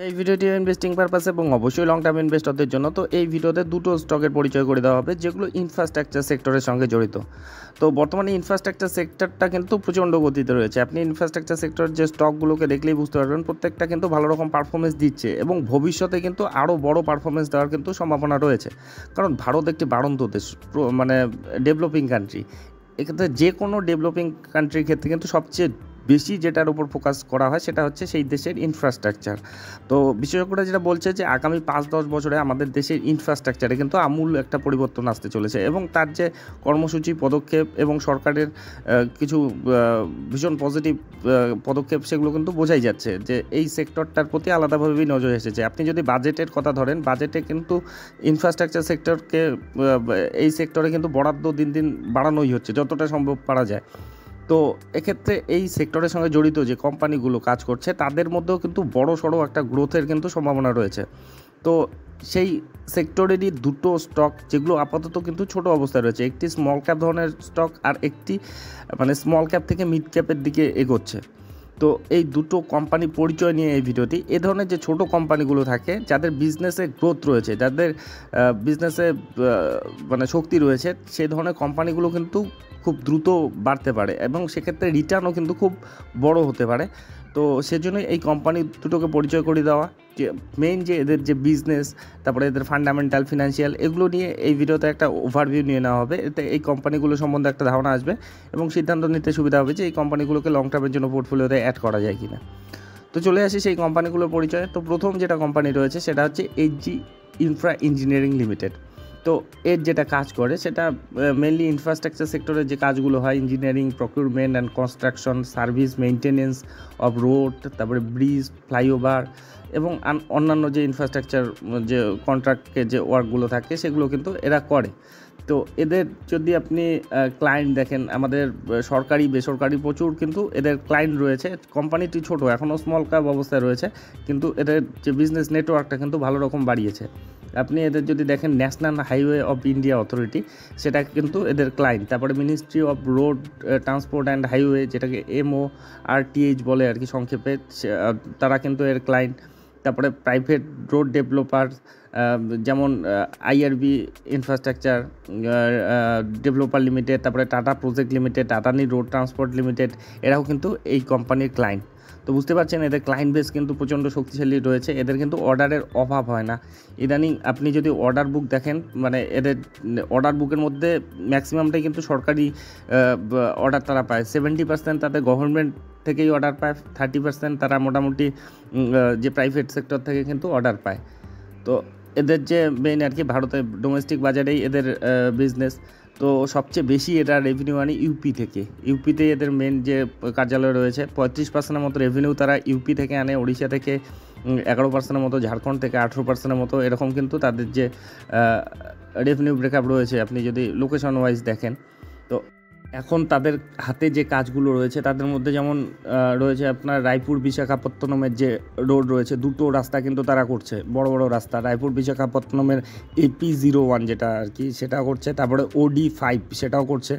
এই ভিডিওটি investing purpose এবং অবশ্যই লং টার্ম ইনভেস্টরদের জন্য। তো এই ভিডিওতে দুটো স্টকের পরিচয় করে দেওয়া হবে যেগুলো ইনফ্রাস্ট্রাকচার সেক্টরের সঙ্গে জড়িত। তো বর্তমানে ইনফ্রাস্ট্রাকচার সেক্টরটা কিন্তু প্রচণ্ড গতিতে রয়েছে। আপনি ইনফ্রাস্ট্রাকচার সেক্টরের যে স্টকগুলোকে দেখলেই বুঝতে পারবেন প্রত্যেকটা কিন্তু ভালো রকম পারফরমেন্স দিচ্ছে এবং ভবিষ্যতে কিন্তু আরও বড় পারফরমেন্স দেওয়ার কিন্তু সম্ভাবনা রয়েছে। কারণ ভারত একটি বাড়ন্ত দেশ, মানে ডেভেলপিং কান্ট্রি। এক্ষেত্রে যে কোনো ডেভেলপিং কান্ট্রির ক্ষেত্রে কিন্তু সবচেয়ে বেশি যেটার উপর ফোকাস করা হয় সেটা হচ্ছে সেই দেশের ইনফ্রাস্ট্রাকচার। তো বিশেষজ্ঞরা যেটা বলছে যে আগামী 5-10 বছরে আমাদের দেশের ইনফ্রাস্ট্রাকচারে কিন্তু আমূল একটা পরিবর্তন আসতে চলেছে এবং তার যে কর্মসূচি পদক্ষেপ এবং সরকারের কিছু ভীষণ পজিটিভ পদক্ষেপ সেগুলো কিন্তু বোঝাই যাচ্ছে যে এই সেক্টরটার প্রতি আলাদাভাবেই নজর এসেছে। আপনি যদি বাজেটের কথা ধরেন, বাজেটে কিন্তু ইনফ্রাস্ট্রাকচার সেক্টরকে এই সেক্টরে কিন্তু বরাদ্দ দিন দিন বাড়ানোই হচ্ছে যতটা সম্ভব পারা যায়। তো এক্ষেত্রে এই সেক্টরের সঙ্গে জড়িত যে কোম্পানিগুলো কাজ করছে তাদের মধ্যেও কিন্তু বড় সড়ো একটা গ্রোথের কিন্তু সম্ভাবনা রয়েছে। তো সেই সেক্টরেরই দুটো স্টক যেগুলো আপাতত কিন্তু ছোট অবস্থায় রয়েছে, একটি স্মল ক্যাপ ধরনের স্টক আর একটি মানে স্মল ক্যাপ থেকে মিড ক্যাপের দিকে এগোচ্ছে। তো এই দুটো কোম্পানি পরিচয় নিয়ে এই ভিডিওটি। এ ধরনের যে ছোট কোম্পানিগুলো থাকে যাদের বিজনেসে গ্রোথ রয়েছে, যাদের বিজনেসে মানে শক্তি রয়েছে, সেই ধরনের কোম্পানিগুলো কিন্তু খুব দ্রুত বাড়তে পারে এবং সেক্ষেত্রে রিটার্নও কিন্তু খুব বড় হতে পারে। তো সেজন্য এই কোম্পানি দুটোকে পরিচয় করে দেওয়া, যে মেইন যে এদের যে বিজনেস, তারপরে এদের ফান্ডামেন্টাল ফিনান্সিয়াল, এগুলো নিয়ে এই ভিডিওতে একটা ওভারভিউ নিয়ে নেওয়া হবে। এতে এই কোম্পানিগুলো সম্বন্ধে একটা ধারণা আসবে এবং সিদ্ধান্ত নিতে সুবিধা হবে যে এই কোম্পানিগুলোকে লং টার্মের জন্য পোর্টফোলিওতে অ্যাড করা যায় কিনা। তো চলে আসি সেই কোম্পানিগুলোর পরিচয়। তো প্রথম যেটা কোম্পানি রয়েছে সেটা হচ্ছে এইচজি ইনফ্রা ইঞ্জিনিয়ারিং লিমিটেড। তো এর যেটা কাজ করে সেটা মেনলি ইনফ্রাস্ট্রাকচার সেক্টরের যে কাজগুলো হয়, engineering, procurement and construction, service, maintenance of road, তারপরে ব্রিজ, ফ্লাইওভার এবং অন্যান্য যে ইনফ্রাস্ট্রাকচার যে কন্ট্রাক্টকে যে ওয়ার্কগুলো থাকে সেগুলো কিন্তু এরা করে। তো এদের যদি আপনি ক্লায়েন্ট দেখেন, আমাদের সরকারি বেসরকারি প্রচুর কিন্তু এদের ক্লায়েন্ট রয়েছে। কোম্পানিটি ছোট, এখনও স্মল ক্যাপ অবস্থায় রয়েছে, কিন্তু এদের যে বিজনেস নেটওয়ার্কটা কিন্তু ভালো রকম বাড়িয়েছে। আপনি এদের যদি দেখেন, national highway of India authority, সেটা কিন্তু এদের ক্লায়েন্ট। তারপরে ministry of road transport and highway, যেটাকে MORTH বলে আর কি সংক্ষেপে, তারা কিন্তু এর ক্লায়েন্ট। তারপরে প্রাইভেট রোড ডেভেলপার যেমন IRB ইনফ্রাস্ট্রাকচার ডেভেলপার লিমিটেড, তারপরে tata project limited, Adani road transport limited, এরাও কিন্তু এই কোম্পানির ক্লায়েন্ট। তো বুঝতে পারছেন এদের ক্লায়েন্ট বেস কিন্তু প্রচণ্ড শক্তিশালী রয়েছে। এদের কিন্তু অর্ডারের অভাব হয় না। ইদানিং আপনি যদি অর্ডার বুক দেখেন, মানে এদের অর্ডার বুকের মধ্যে ম্যাক্সিমামটাই কিন্তু সরকারি অর্ডার তারা পায়। 70% তাদের গভর্নমেন্ট থেকেই অর্ডার পায়, 30% তারা মোটামুটি যে প্রাইভেট সেক্টর থেকে কিন্তু অর্ডার পায়। তো এদের যে মেইন আর কি ভারতের ডোমেস্টিক বাজারেই এদের বিজনেস। তো সবচেয়ে বেশি এটা রেভিনিউ আনে ইউপি থেকে। ইউপিতে এদের মেন যে কার্যালয় রয়েছে, 35% মতো রেভিনিউ তারা ইউপি থেকে আনে, ওড়িশা থেকে 11% মতো, ঝাড়খণ্ড থেকে 18% মতো, এরকম কিন্তু তাদের যে রেভিনিউ ব্রেকআপ রয়েছে আপনি যদি লোকেশন ওয়াইজ দেখেন। তো এখন তাদের হাতে যে কাজগুলো রয়েছে তাদের মধ্যে যেমন রয়েছে আপনার রায়পুর বিশাখাপত্তনমের যে রোড রয়েছে, দুটো রাস্তা কিন্তু তারা করছে, বড় বড় রাস্তা। রায়পুর বিশাখাপত্তনমের AP01 যেটা আর কি, সেটা করছে। তারপরে OD5 সেটাও করছে।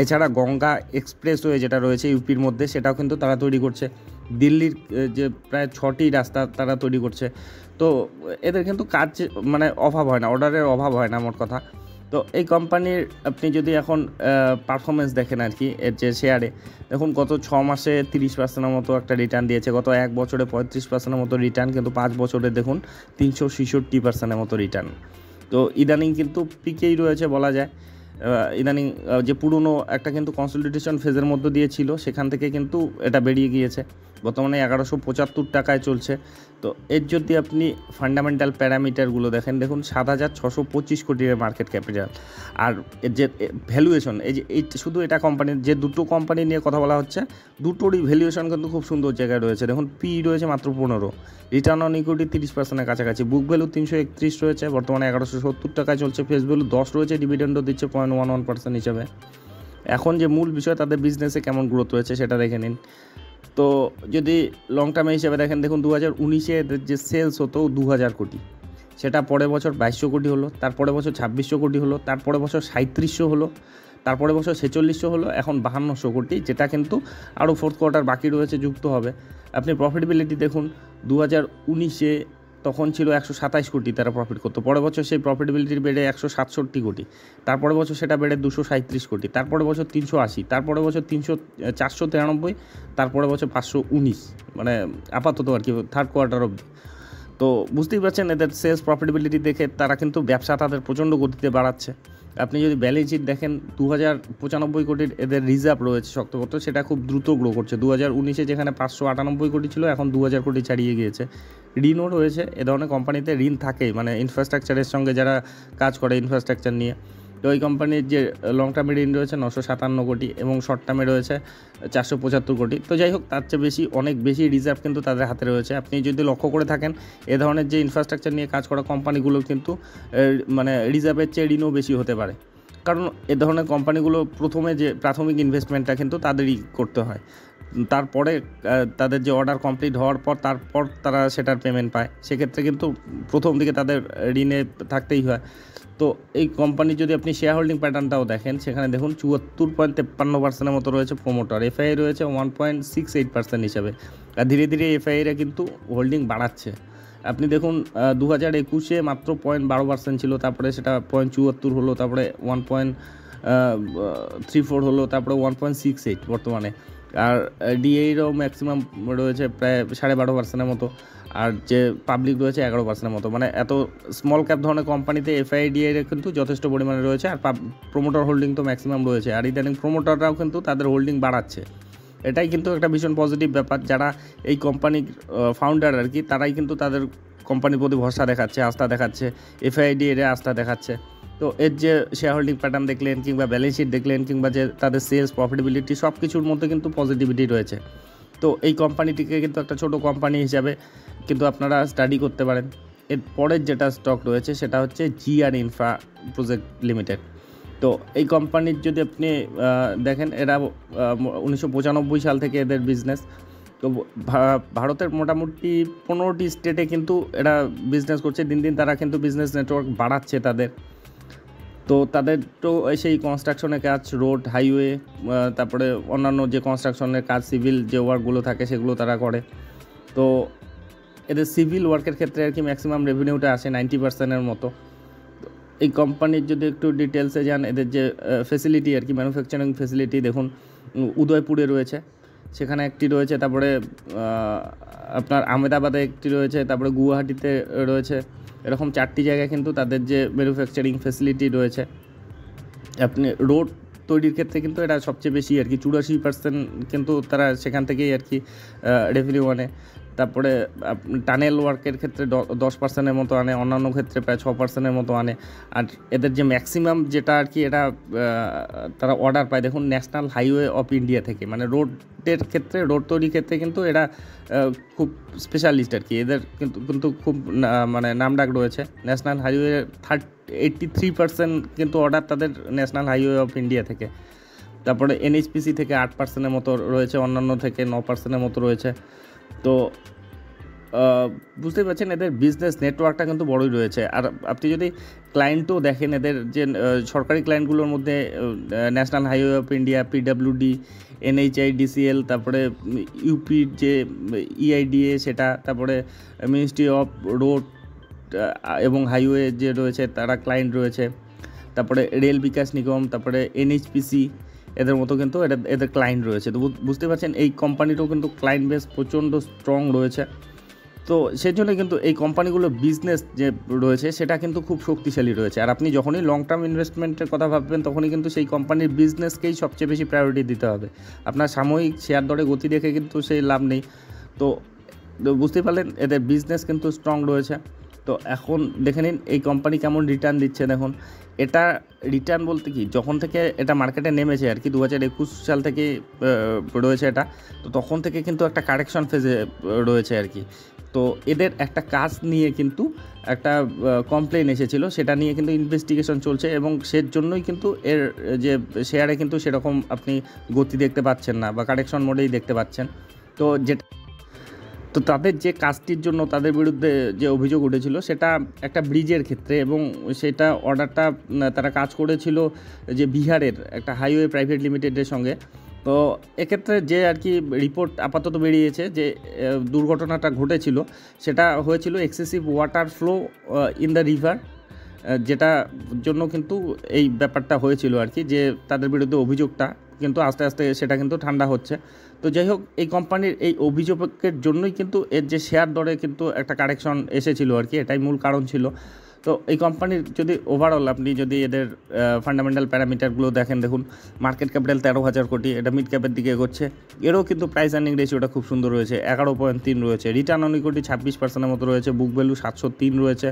এছাড়া গঙ্গা এক্সপ্রেসওয়ে যেটা রয়েছে ইউপির মধ্যে, সেটাও কিন্তু তারা তৈরি করছে। দিল্লির যে প্রায় 6টি রাস্তা তারা তৈরি করছে। তো এদের কিন্তু কাজ মানে অভাব হয় না, অর্ডারের অভাব হয় না মোট কথা। তো এই কোম্পানির আপনি যদি এখন পারফরমেন্স দেখেন আর কি, এর যে শেয়ারে দেখুন, গত 6 মাসে 30% মতো একটা রিটার্ন দিয়েছে, গত 1 বছরে 35% মতো রিটার্ন, কিন্তু 5 বছরে দেখুন 366% মতো রিটার্ন। তো ইদানিং কিন্তু পিকেই রয়েছে বলা যায়। ইদানিং যে পুরনো একটা কিন্তু কনসলিডেশন ফেজের মধ্য দিয়ে ছিল, সেখান থেকে কিন্তু এটা বেরিয়ে গিয়েছে। বর্তমানে 1175 টাকায় চলছে। তো এর যদি আপনি ফান্ডামেন্টাল প্যারামিটারগুলো দেখেন, দেখুন 7,625 কোটির মার্কেট ক্যাপিটাল। আর এর যে ভ্যালুয়েশন, এই যে শুধু এটা কোম্পানির, যে দুটো কোম্পানি নিয়ে কথা বলা হচ্ছে, দুটোরই ভ্যালুয়েশন কিন্তু খুব সুন্দর জায়গায় রয়েছে। দেখুন পি রয়েছে মাত্র 15, রিটার্ন অন ইকুইটি 30%-এর কাছাকাছি, বুক ভ্যালু 331 রয়েছে, বর্তমানে 1170 টাকায় চলছে, ফেস ভ্যালু 10 রয়েছে, ডিভিডেন্ডও দিচ্ছে 0.11% হিসাবে। এখন যে মূল বিষয় তাদের বিজনেসে কেমন গ্রোথ রয়েছে সেটা দেখে নিন। তো যদি লং টার্মে হিসেবে দেখেন, দেখুন 2019-এ এদের যে সেলস হতো 2000 কোটি, সেটা পরের বছর 2200 কোটি হলো, তারপরে বছর 2600 কোটি হলো, তারপরে বছর 3700 হলো, তারপরে বছর 4600 হলো, এখন 5200 কোটি, যেটা কিন্তু আরও ফোর্থ কোয়ার্টার বাকি রয়েছে যুক্ত হবে। আপনি প্রফিটেবিলিটি দেখুন, 2019-এ তখন ছিল 127 কোটি তারা প্রফিট করতো, পরের বছর সেই প্রফিটেবিলিটি বেড়ে 167 কোটি, তারপরে বছর সেটা বেড়ে 237 কোটি, তারপরে বছর 380, তারপরে বছর 493, তারপরে বছর 519, মানে আপাতত আর কি থার্ড কোয়ার্টার অবধি। তো বুঝতেই পারছেন এদের সেলস প্রফিটেবিলিটি দেখে তারা কিন্তু ব্যবসা তাদের প্রচণ্ড গতিতে বাড়াচ্ছে। আপনি যদি ব্যালেন্স শিট দেখেন, 2095 কোটির এদের রিজার্ভ রয়েছে শক্তপোক্ত, সেটা খুব দ্রুত গ্রো করছে। 2019-এ যেখানে 598 কোটি ছিল, এখন 2000 কোটি ছাড়িয়ে গিয়েছে। ঋণও রয়েছে, এ ধরনের কোম্পানিতে ঋণ থাকেই, মানে ইনফ্রাস্ট্রাকচারের সঙ্গে যারা কাজ করে ইনফ্রাস্ট্রাকচার নিয়ে। তো ওই কোম্পানির যে লং টার্মে ঋণ রয়েছে 957 কোটি এবং শর্ট টার্মে রয়েছে 475 কোটি। তো যাই হোক, তার চেয়ে বেশি, অনেক বেশি রিজার্ভ কিন্তু তাদের হাতে রয়েছে। আপনি যদি লক্ষ্য করে থাকেন, এ ধরনের যে ইনফ্রাস্ট্রাকচার নিয়ে কাজ করা কোম্পানিগুলো কিন্তু মানে রিজার্ভের চেয়ে ঋণও বেশি হতে পারে, কারণ এ ধরনের কোম্পানিগুলো প্রথমে যে প্রাথমিক ইনভেস্টমেন্টটা কিন্তু তাদেরই করতে হয়, তারপরে তাদের যে অর্ডার কমপ্লিট হওয়ার পর তারপর তারা সেটার পেমেন্ট পায়। সেক্ষেত্রে কিন্তু প্রথম দিকে তাদের ঋণে থাকতেই হয়। তো এই কোম্পানির যদি আপনি শেয়ার হোল্ডিং প্যাটার্নটাও দেখেন, সেখানে দেখুন 74.53% মতো রয়েছে প্রোমোটার, এফআইআই রয়েছে 1.68% হিসাবে, আর ধীরে ধীরে এফআইআইরা কিন্তু হোল্ডিং বাড়াচ্ছে। আপনি দেখুন 2021-এ মাত্র 0.12% ছিল, তারপরে সেটা 0.74 হলো, তারপরে 1.34 হলো, তারপরে 1.68 বর্তমানে। আর ডিএইরও ম্যাক্সিমাম রয়েছে প্রায় 12.5%-এর মতো, আর যে পাবলিক রয়েছে 11%-এর মতো। মানে এত স্মল ক্যাপ ধরনের কোম্পানিতে এফআইডিআইরা কিন্তু যথেষ্ট পরিমাণে রয়েছে, আর প্রোমোটার হোল্ডিং তো ম্যাক্সিমাম রয়েছে, আর ইদানিং প্রোমোটাররাও কিন্তু তাদের হোল্ডিং বাড়াচ্ছে। এটাই কিন্তু একটা ভীষণ পজিটিভ ব্যাপার। যারা এই কোম্পানির ফাউন্ডার আর কি, তারাই কিন্তু তাদের কোম্পানির প্রতি ভরসা দেখাচ্ছে, আস্থা দেখাচ্ছে, এফআইডিআইরা আস্থা দেখাচ্ছে। তো এর যে শেয়ার হোল্ডিং প্যাটার্ন দেখলেন, কিংবা ব্যালেন্স শিট দেখলেন, কিংবা যে তাদের সেলস প্রফিটেবিলিটি, সব কিছুর মধ্যে কিন্তু পজিটিভিটি রয়েছে। তো এই কোম্পানিটিকে কিন্তু একটা ছোটো কোম্পানি হিসাবে কিন্তু আপনারা স্টাডি করতে পারেন। এর পরের যেটা স্টক রয়েছে সেটা হচ্ছে জিআর ইনফ্রা প্রজেক্ট লিমিটেড। তো এই কোম্পানির যদি আপনি দেখেন, এরা 1995 সাল থেকে এদের বিজনেস। তো ভারতের মোটামুটি 15টি স্টেটে কিন্তু এরা বিজনেস করছে। দিন দিন তারা কিন্তু বিজনেস নেটওয়ার্ক বাড়াচ্ছে তাদের। তো তাদের তো সেই কনস্ট্রাকশনের কাজ, রোড, হাইওয়ে, তারপরে অন্যান্য যে কনস্ট্রাকশনের কাজ, সিভিল যে ওয়ার্কগুলো থাকে সেগুলো তারা করে। তো এদের সিভিল ওয়ার্কের ক্ষেত্রে আর কি ম্যাক্সিমাম রেভিনিউটা আসে 90%-এর মতো। এই কোম্পানির যদি একটু ডিটেলসে যান, এদের যে ফেসিলিটি আর কি, ম্যানুফ্যাকচারিং ফেসিলিটি দেখুন, উদয়পুরে রয়েছে, সেখানে একটি রয়েছে, তারপরে আপনার আহমেদাবাদে একটি রয়েছে, তারপরে গুয়াহাটিতে রয়েছে। এরকম 4টি জায়গায় কিন্তু তাদের যে ম্যানুফ্যাকচারিং ফেসিলিটি রয়েছে। আপনি রোড তৈরির ক্ষেত্রে কিন্তু এটা সবচেয়ে বেশি আর কি, 84% কিন্তু তারা সেখান থেকেই আর কি রেভিনিউ আনে। তারপরে টানেল ওয়ার্কের ক্ষেত্রে 10%-এর মতো আনে, অন্যান্য ক্ষেত্রে প্রায় 6%-এর মতো আনে। আর এদের যে ম্যাক্সিমাম যেটা আর কি, এটা তারা অর্ডার পায় দেখুন ন্যাশনাল হাইওয়ে অফ ইন্ডিয়া থেকে, মানে রোডের ক্ষেত্রে, রোড তৈরির ক্ষেত্রে কিন্তু এরা খুব স্পেশালিস্ট আর কি। এদের কিন্তু খুব মানে নামডাক রয়েছে। ন্যাশনাল হাইওয়ে 83% কিন্তু অর্ডার তাদের ন্যাশনাল হাইওয়ে অফ ইন্ডিয়া থেকে। তারপরে এনএইচপিসি থেকে 8%-এর মতো রয়েছে, অন্যান্য থেকে 9%-এর মতো রয়েছে। তো বুঝতেই পারছেন এদের বিজনেস নেটওয়ার্কটা কিন্তু বড়ই রয়েছে। আর আপনি যদি ক্লায়েন্টও দেখেন, এদের যে সরকারি ক্লায়েন্টগুলোর মধ্যে national highway of India, PWD, NHIDCL, তারপরে ইউপির যে ইআইডিএ সেটা, তারপরে মিনিস্ট্রি অফ রোড এবং হাইওয়ে যে রয়েছে তারা ক্লায়েন্ট রয়েছে, তারপরে রেল বিকাশ নিগম, তারপরে এনএইচপিসি, এদের মতো কিন্তু এদের ক্লায়েন্ট রয়েছে। তো বুঝতে পারছেন এই কোম্পানিটাও কিন্তু ক্লায়েন্ট বেস প্রচণ্ড স্ট্রং রয়েছে। তো সেই জন্য কিন্তু এই কোম্পানিগুলোর বিজনেস যে রয়েছে সেটা কিন্তু খুব শক্তিশালী রয়েছে। আর আপনি যখনই লং টার্ম ইনভেস্টমেন্টের কথা ভাববেন, তখনই কিন্তু সেই কোম্পানির বিজনেসকেই সবচেয়ে বেশি প্রায়োরিটি দিতে হবে। আপনার সাময়িক শেয়ার দরে গতি দেখে কিন্তু সেই লাভ নেই। তো বুঝতেই পারলেন এদের বিজনেস কিন্তু স্ট্রং রয়েছে। তো এখন দেখে নিন এই কোম্পানি কেমন রিটার্ন দিচ্ছে। দেখুন, এটা রিটার্ন বলতে কি, যখন থেকে এটা মার্কেটে নেমেছে আর কি, 2021 সাল থেকে রয়েছে এটা। তো তখন থেকে কিন্তু একটা কারেকশন ফেজে রয়েছে আর কি। তো এদের একটা কাজ নিয়ে কিন্তু একটা কমপ্লেন এসেছিল, সেটা নিয়ে কিন্তু ইনভেস্টিগেশন চলছে, এবং সেজন্যই কিন্তু এর যে শেয়ারে কিন্তু সেরকম আপনি গতি দেখতে পাচ্ছেন না, বা কারেকশন মোডেই দেখতে পাচ্ছেন। তো তো তাদের যে কাজটির জন্য তাদের বিরুদ্ধে যে অভিযোগ উঠেছিল সেটা একটা ব্রিজের ক্ষেত্রে, এবং সেটা অর্ডারটা তারা কাজ করেছিল যে বিহারের একটা হাইওয়ে প্রাইভেট লিমিটেডের সঙ্গে। তো এক্ষেত্রে যে আর কি রিপোর্ট আপাতত বেরিয়েছে যে দুর্ঘটনাটা ঘটেছিল সেটা হয়েছিল excessive water flow in the river, যেটা জন্য কিন্তু এই ব্যাপারটা হয়েছিল আর কি, যে তাদের বিরুদ্ধে অভিযোগটা কিন্তু আস্তে আস্তে সেটা কিন্তু ঠান্ডা হচ্ছে। তো যাই হোক, এই কোম্পানির এই অভিযোগের জন্যই কিন্তু এর যে শেয়ার দরে কিন্তু একটা কারেকশন এসেছিল আর কি, এটাই মূল কারণ ছিল। তো এই কোম্পানির যদি ওভারঅল আপনি যদি এদের ফান্ডামেন্টাল প্যারামিটারগুলো দেখুন, মার্কেট ক্যাপিটাল 13,000 কোটি, এটা মিড ক্যাপের দিকে এগোচ্ছে। এরও কিন্তু প্রাইস আর্নিং রেশিওটা খুব সুন্দর রয়েছে, 11.3 রয়েছে। রিটার্ন অন ইকুইটি 26% মতো রয়েছে। বুক ভ্যালু 703 রয়েছে,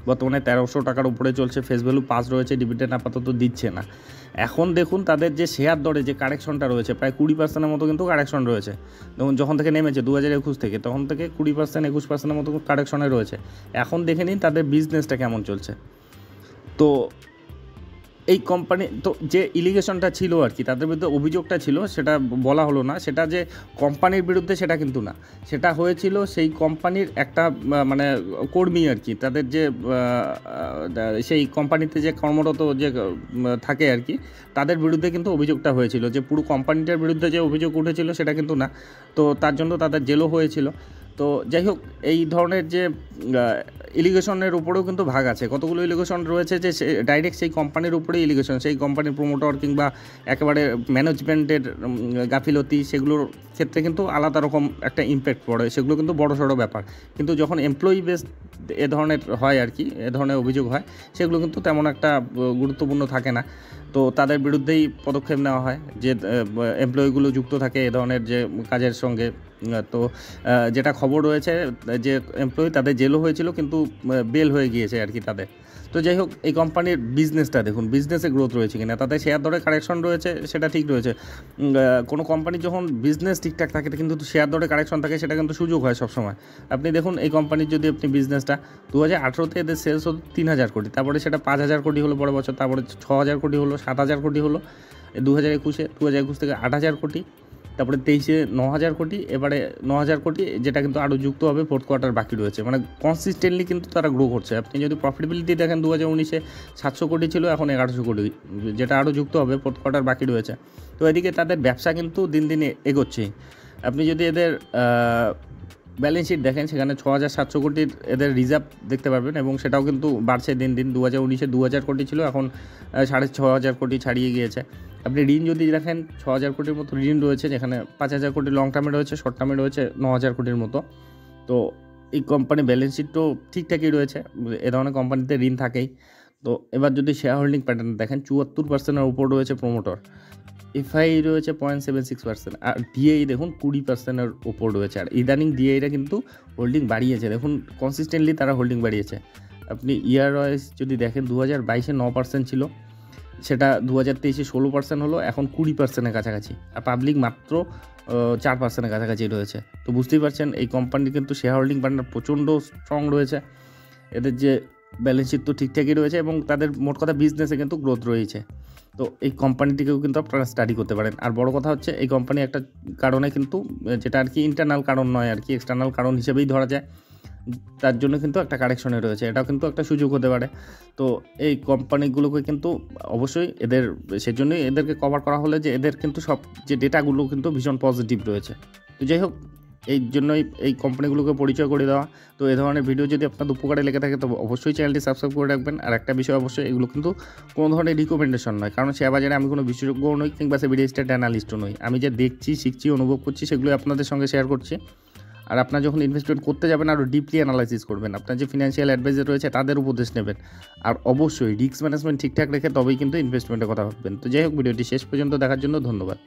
বর্তমানে 1300 টাকার উপরে চলছে। ফেস ভ্যালু 5 রয়েছে। ডিভিডেন্ড আপাতত দিচ্ছে না। এখন দেখুন তাদের যে শেয়ার দরে যে কারেকশনটা রয়েছে, প্রায় 20%-এর মতো কিন্তু কারেকশন রয়েছে। দেখুন যখন থেকে নেমেছে 2021 থেকে, তখন থেকে 20%, 21%-এর মতো কারেকশনে রয়েছে। এখন দেখে নিন তাদের বিজনেসটা কেমন চলছে। তো এই কোম্পানি তো যে ইলিগেশনটা ছিল আর কি, তাদের বিরুদ্ধে অভিযোগটা ছিল, সেটা বলা হলো না সেটা যে কোম্পানির বিরুদ্ধে, সেটা কিন্তু না। সেটা হয়েছিল সেই কোম্পানির একটা মানে কর্মী আর কি, তাদের যে সেই কোম্পানিতে যে কর্মরত যে থাকে আর কি, তাদের বিরুদ্ধে কিন্তু অভিযোগটা হয়েছিল। যে পুরো কোম্পানিটার বিরুদ্ধে যে অভিযোগ উঠেছিল সেটা কিন্তু না। তো তার জন্য তাদের জেলও হয়েছিল। তো যাই হোক, এই ধরনের যে ইলিগেশনের উপরেও কিন্তু ভাগ আছে। কতগুলো ইলিগেশন রয়েছে যে ডাইরেক্ট সেই কোম্পানির উপরেই ইলিগেশন, সেই কোম্পানির প্রমোটর কিংবা একেবারে ম্যানেজমেন্টের গাফিলতি, সেগুলোর ক্ষেত্রে কিন্তু আলাদা রকম একটা ইম্প্যাক্ট পড়ে, সেগুলো কিন্তু বড়সড় ব্যাপার। কিন্তু যখন এমপ্লয়ি বেস এ ধরনের হয় আর কি, এ ধরনের অভিযোগ হয়, সেগুলো কিন্তু তেমন একটা গুরুত্বপূর্ণ থাকে না। তো তাদের বিরুদ্ধেই পদক্ষেপ নেওয়া হয় যে এমপ্লয়িগুলো যুক্ত থাকে এ ধরনের যে কাজের সঙ্গে। তো যেটা খবর রয়েছে যে এমপ্লয়ি তাদের জেলও হয়েছিল, কিন্তু বেল হয়ে গিয়েছে আর কি তাদের। তো যাই হোক, এই কোম্পানির বিজনেসটা দেখুন, বিজনেসে গ্রোথ রয়েছে কিনা, তাদের শেয়ার দরে কারেকশন রয়েছে, সেটা ঠিক রয়েছে। কোনো কোম্পানির যখন বিজনেস ঠিকঠাক থাকে কিন্তু শেয়ার দরে কারেকশন থাকে, সেটা কিন্তু সুযোগ হয় সবসময়। আপনি দেখুন এই কোম্পানির যদি আপনি বিজনেসটা 2018-তে এদের সেলস হতো 3,000 কোটি, তারপরে সেটা 5,000 কোটি হলো পরের বছর, তারপরে 6,000 কোটি হলো, 7,000 কোটি হলো 2021 থেকে 8,000 কোটি, তারপরে 23-এ 9,000 কোটি, এবারে 9,000 কোটি, যেটা কিন্তু আরও যুক্ত হবে, ফোর্থ কোয়ার্টার বাকি রয়েছে। মানে কনসিস্টেন্টলি কিন্তু তারা গ্রো করছে। আপনি যদি প্রফিটেবিলিটি দেখেন, 2019-এ 700 কোটি ছিল, এখন 1,100 কোটি, যেটা আরও যুক্ত হবে, ফোর্থ কোয়ার্টার বাকি রয়েছে। তো এদিকে তাদের ব্যবসা কিন্তু দিন দিন এগোচ্ছে। আপনি যদি এদের ব্যালেন্স শিট দেখেন, সেখানে 6,700 কোটির এদের রিজার্ভ দেখতে পারবেন, এবং সেটাও কিন্তু বাড়ছে দিন দিন। 2019-এ 2,000 কোটি ছিল, এখন 6,500 কোটি ছাড়িয়ে গিয়েছে। আপনি ঋণ যদি দেখেন, 6,000 কোটির মতো ঋণ রয়েছে, যেখানে 5,000 কোটি লং টার্মে রয়েছে, শর্ট টার্মে রয়েছে 9,000 কোটির মতো। তো এই কোম্পানি ব্যালেন্স শিটও ঠিকঠাকই রয়েছে, এ ধরনের কোম্পানিতে ঋণ থাকেই। তো এবার যদি শেয়ার হোল্ডিং প্যাটার্ন দেখেন, 74%-এর উপর রয়েছে প্রমোটর, এফআই রয়েছে 0.76%, আর ডিআই দেখুন 20%-এর ওপর রয়েছে। আর ইদানিং ডিআইরা কিন্তু হোল্ডিং বাড়িয়েছে, দেখুন কনসিস্টেন্টলি তারা হোল্ডিং বাড়িয়েছে। আপনি ইয়ার ওয়াইজ যদি দেখেন, 2022-এ 9% ছিল, সেটা 2023-এ 16% হলো, এখন 20%-এর কাছাকাছি। আর পাবলিক মাত্র 4%-এর কাছাকাছি রয়েছে। তো বুঝতেই পারছেন এই কোম্পানির কিন্তু শেয়ার হোল্ডিং প্যাটার্ন প্রচণ্ড স্ট্রং রয়েছে। এদের যে ব্যালেন্স শিট তো ঠিকঠাকই রয়েছে, এবং তাদের মোট কথা বিজনেসে কিন্তু গ্রোথ রয়েছে। তো এই কোম্পানিটিকেও কিন্তু আপনারা স্টাডি করতে পারেন। আর বড় কথা হচ্ছে, এই কোম্পানি একটা কারণে কিন্তু, যেটা আর কি ইন্টারনাল কারণ নয় আর কি, এক্সটার্নাল কারণ হিসেবেই ধরা যায়, তার জন্য কিন্তু একটা কারেকশনে রয়েছে, এটাও কিন্তু একটা সুযোগ হতে পারে। তো এই কোম্পানিগুলোকে কিন্তু অবশ্যই এদের, সেজন্যই এদেরকে কভার করা হলে যে এদের কিন্তু সব যে ডেটাগুলো কিন্তু ভীষণ পজিটিভ রয়েছে। তো যাই হোক, এই জন্যই এই কোম্পানিগুলোকে পরিচয় করে দেওয়া। তো এই ধরনের ভিডিও যদি আপনাদের উপকারে লেগে থাকে, তবে অবশ্যই চ্যানেলটি সাবস্ক্রাইব করে রাখবেন। আর একটা বিষয় অবশ্যই, এগুলো কিন্তু কোনো ধরনের রিকমেন্ডেশন নয়, কারণ শেয়ার বাজারে আমি কোনো বিশেষজ্ঞও নই, কিংবা সেবিডি স্টেট অ্যানালিস্টও নই। আমি যে দেখছি, শিখছি, অনুভব করছি, সেগুলো আপনাদের সঙ্গে শেয়ার করছি। আর আপনার যখন ইনভেস্টমেন্ট করতে যাবেন, আরও ডিপলি অ্যানালাইসিস করবেন, আপনার যে ফিনান্সিয়াল অ্যাডভাইজার রয়েছে তাদের উপদেশ নেবেন। আর অবশ্যই রিস্ক ম্যানেজমেন্ট ঠিকঠাক রেখে তবেই কিন্তু ইনভেস্টমেন্টের কথা ভাববেন। তো যাই হোক, ভিডিওটি শেষ পর্যন্ত দেখার জন্য ধন্যবাদ।